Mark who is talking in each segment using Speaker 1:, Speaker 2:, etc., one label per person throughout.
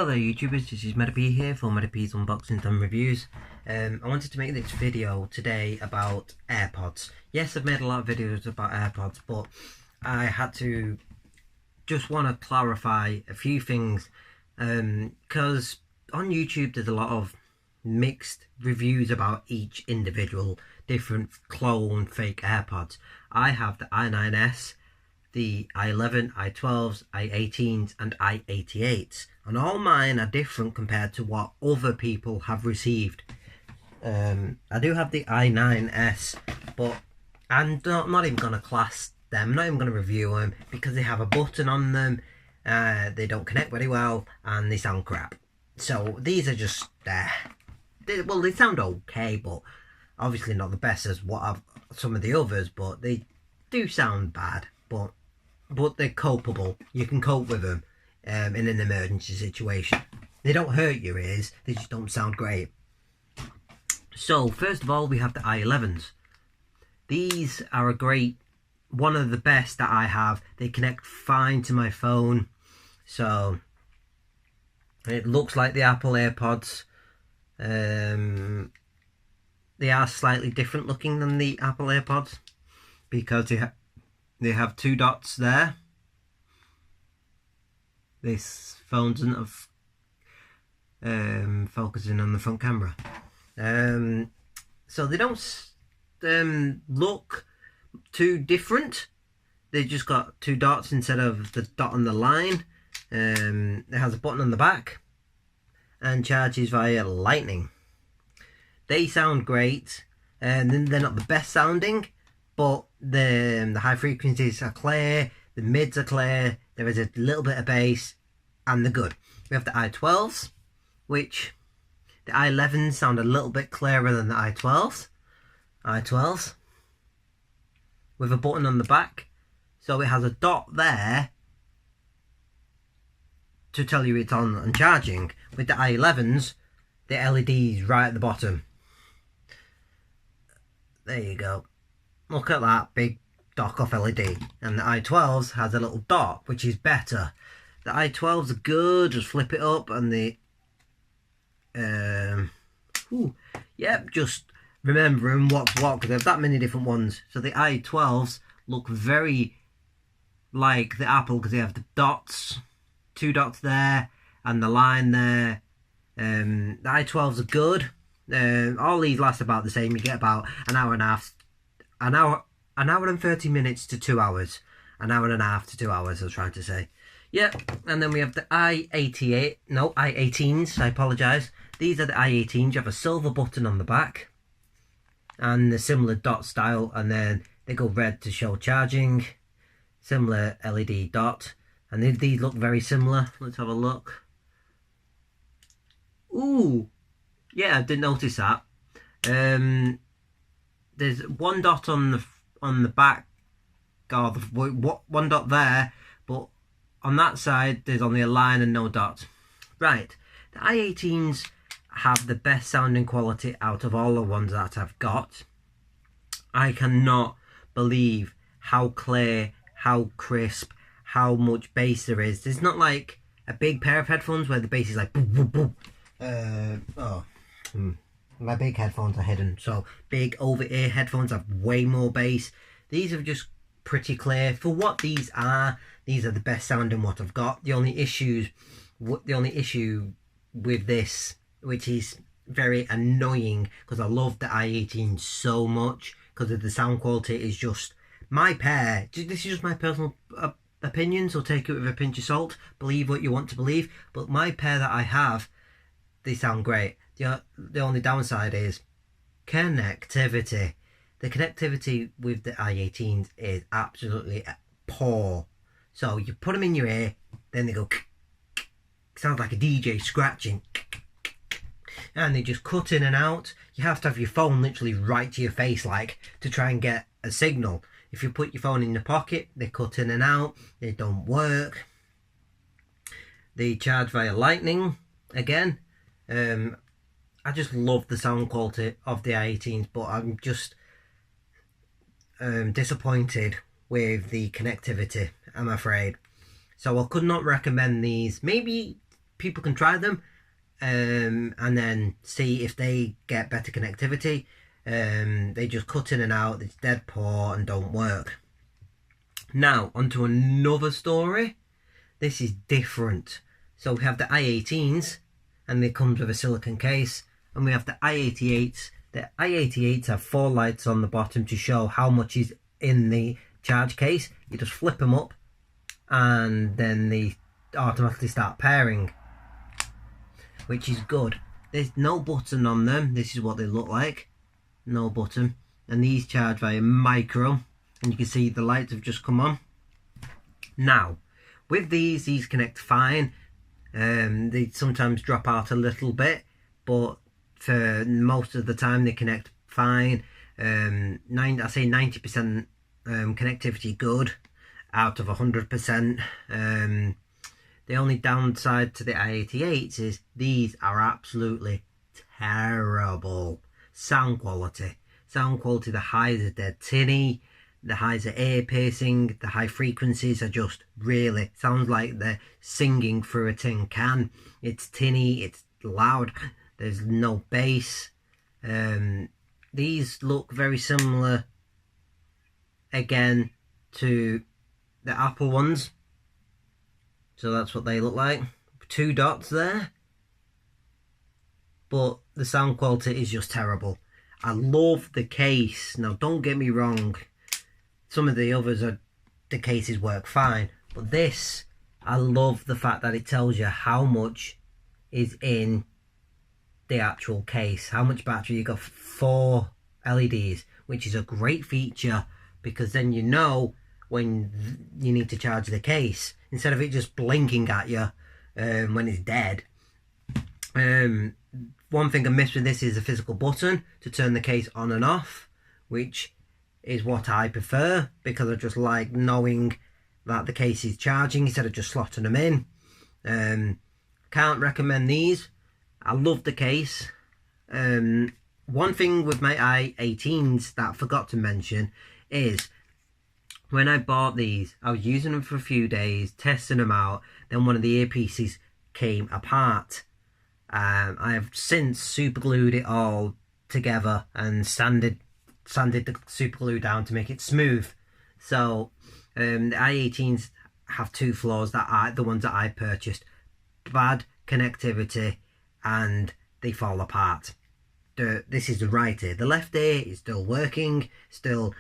Speaker 1: there YouTubers, this is Medapy here for Medapy's Unboxings and Reviews. I wanted to make this video today about AirPods. Yes, I've made a lot of videos about AirPods, but I had to just want to clarify a few things because on YouTube there's a lot of mixed reviews about each individual different clone fake AirPods. I have the i9s, the i11, i12s, i18s and i88s, and all mine are different compared to what other people have received. I do have the i9s, but I'm not even going to class them, I'm not even going to review them because they have a button on them, they don't connect very well and they sound crap. So these are just well, they sound okay, but obviously not the best as what some of the others, but they do sound bad, but they're copeable. You can cope with them in an emergency situation. They don't hurt your ears, they just don't sound great. So first of all, we have the i11s. These are one of the best that I have. They connect fine to my phone, so it looks like the Apple AirPods. They are slightly different looking than the Apple AirPods because they have two dots there. This phone doesn't have focusing on the front camera, so they don't look too different. They just got two dots instead of the dot on the line. It has a button on the back and charges via lightning. They sound great, and they're not the best sounding, but the high frequencies are clear, the mids are clear, there is a little bit of bass, and they're good. We have the i12s, which the i11s sound a little bit clearer than the i12s. With a button on the back, so it has a dot there to tell you it's on and charging. With the i11s, the LED is right at the bottom. There you go. Look at that big dock off LED. And the i12s has a little dot, which is better. The i12s are good, just flip it up and just remembering what's what, because they have that many different ones. So the i12s look very like the Apple because they have the dots, two dots there and the line there. The i12s are good. All these last about the same. You get about an hour and 30 minutes to 2 hours. An hour and a half to 2 hours, I was trying to say. Yep, and then we have the i18s, I apologise. These are the i18s. You have a silver button on the back and the similar dot style, and then they go red to show charging. Similar LED dot, and these look very similar. Let's have a look. Ooh, yeah, I did notice that. There's one dot on the back, or one dot there, but on that side there's only a line and no dot. Right, the i18s have the best sounding quality out of all the ones that I've got. I cannot believe how clear, how crisp, how much bass there is. There's not like a big pair of headphones where the bass is like boom, boom, boom. My big headphones are hidden, so big over-ear headphones have way more bass. These are just pretty clear for what these are. These are the best sounding what I've got. The only issue with this, which is very annoying because I love the i18 so much because of the sound quality, is just my pair. This is just my personal opinion, so take it with a pinch of salt. Believe what you want to believe, but my pair that I have, they sound great. The only downside is connectivity. The connectivity with the i18s is absolutely poor. So you put them in your ear, then they go sounds like a DJ scratching, and they just cut in and out. You have to have your phone literally right to your face like to try and get a signal. If you put your phone in your pocket, they cut in and out, they don't work. They charge via lightning again. I just love the sound quality of the i18s, but I'm just disappointed with the connectivity, I'm afraid. So I could not recommend these. Maybe people can try them and then see if they get better connectivity. They just cut in and out, it's dead poor and don't work. Now, onto another story. This is different. So we have the i18s, and they come with a silicone case, and we have the i88s. The i88s have 4 lights on the bottom to show how much is in the charge case. You just flip them up, and then they automatically start pairing, which is good. There's no button on them. This is what they look like. No button. And these charge via micro, and you can see the lights have just come on. Now, with these connect fine. They sometimes drop out a little bit, but for most of the time they connect fine. I say 90% connectivity good out of 100%. The only downside to the i88s is these are absolutely terrible. Sound quality, the highs are dead tinny, the highs are ear piercing, the high frequencies are just really, sounds like they're singing through a tin can. It's tinny, it's loud, there's no bass. These look very similar again to the Apple ones, so that's what they look like. 2 dots there, but the sound quality is just terrible. I love the case. Now don't get me wrong, some of the others the cases work fine, but this, I love the fact that it tells you how much is in the actual case, how much battery. You got 4 LEDs, which is a great feature, because then you know when you need to charge the case, instead of it just blinking at you when it's dead. One thing I miss with this is a physical button to turn the case on and off, which is what I prefer, because I just like knowing that the case is charging instead of just slotting them in. Can't recommend these. I love the case. One thing with my i18s that I forgot to mention is when I bought these, I was using them for a few days, testing them out, then one of the earpieces came apart. I have since super glued it all together and sanded the super glue down to make it smooth. So the i18s have 2 flaws, the ones that I purchased: bad connectivity and they fall apart. This is the right ear. The left ear is still working, still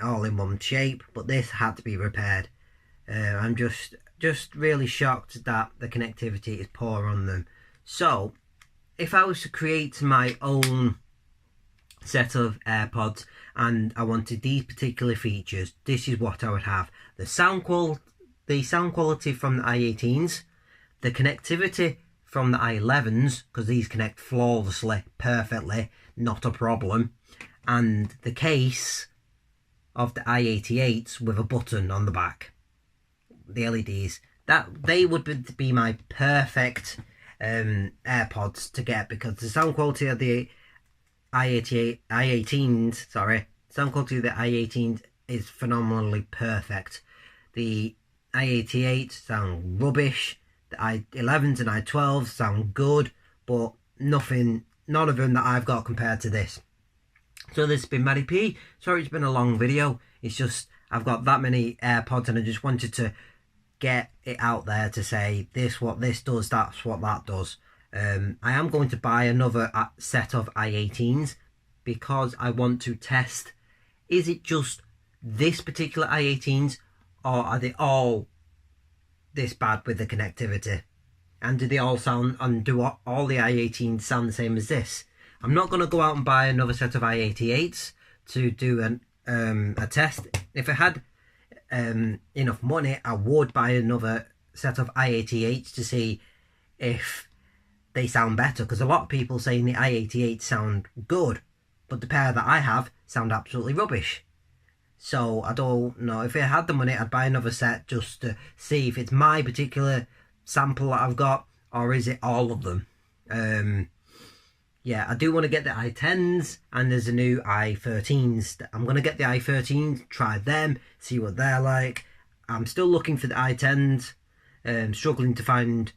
Speaker 1: all in one shape, but this had to be repaired. I'm just really shocked that the connectivity is poor on them. So if I was to create my own set of AirPods and I wanted these particular features, this is what I would have: the sound quality from the i18s, the connectivity from the i11s, because these connect flawlessly, perfectly, not a problem, and the case of the i88s with a button on the back, the LEDs. That they would be my perfect AirPods to get, because the sound quality of the sound quality of the i18s is phenomenally perfect. The i88 sound rubbish. The i11s and i12s sound good, but none of them that I've got compared to this. So this has been Matty P. Sorry it's been a long video. It's just I've got that many AirPods and I just wanted to get it out there to say this, what this does, that's what that does. I am going to buy another set of i18s because I want to test, is it just this particular i18s, or are they all this bad with the connectivity? And do they all sound, and do all the i18s sound the same as this? I'm not going to go out and buy another set of i88s to do a test. If I had enough money, I would buy another set of i88s to see if they sound better, because a lot of people saying the i88s sound good, but the pair that I have sound absolutely rubbish. So I don't know, if I had the money I'd buy another set just to see if it's my particular sample that I've got, or is it all of them. Yeah, I do want to get the i10s, and there's a new i13s. I'm going to get the i13s, try them, see what they're like. I'm still looking for the i10s, struggling to find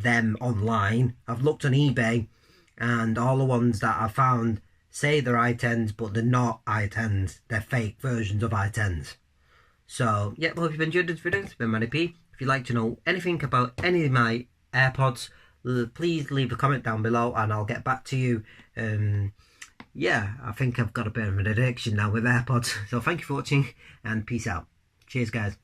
Speaker 1: them online. I've looked on eBay, and all the ones that I found say they're i10s, but they're not i10s. They're fake versions of i10s. So, yeah, well, if you've enjoyed this video, it's been Matty P. If you'd like to know anything about any of my AirPods, please leave a comment down below and I'll get back to you. Yeah, I think I've got a bit of an addiction now with AirPods. So thank you for watching and peace out. Cheers, guys.